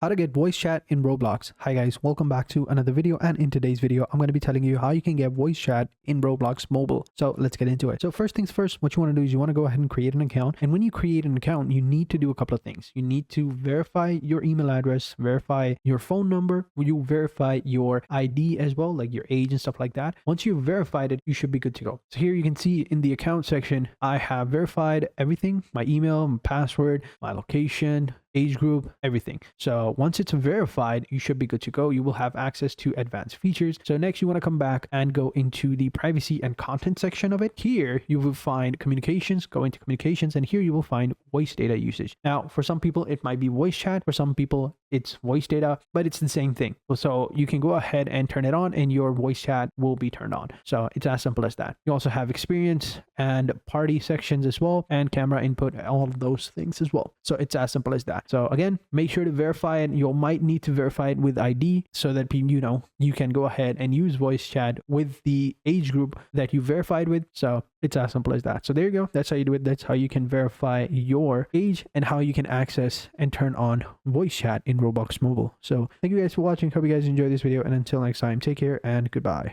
How to get voice chat in Roblox. Hi guys, welcome back to another video, and in today's video I'm going to be telling you how you can get voice chat in Roblox Mobile. So let's get into it. So first things first, what you want to do is you want to go ahead and create an account, and when you create an account you need to do a couple of things. You need to verify your email address, verify your phone number, you verify your ID as well, like your age and stuff like that. Once you've verified it, you should be good to go. So here you can see in the account section I have verified everything: my email, my password, my location, age group, everything. So once it's verified, you should be good to go. You will have access to advanced features. So next you want to come back and go into the privacy and content section of it. Here you will find communications, go into communications, and here you will find voice data usage. Now for some people it might be voice chat, for some people it's voice data, but it's the same thing. So you can go ahead and turn it on and your voice chat will be turned on. So it's as simple as that. You also have experience and party sections as well, and camera input, all of those things as well. So it's as simple as that. So again, make sure to verify it. You might need to verify it with ID so that you can go ahead and use voice chat with the age group that you verified with. So it's as simple as that. So there you go. That's how you do it. That's how you can verify your age and how you can access and turn on voice chat in Roblox Mobile. So thank you guys for watching. Hope you guys enjoyed this video, and until next time, take care and goodbye.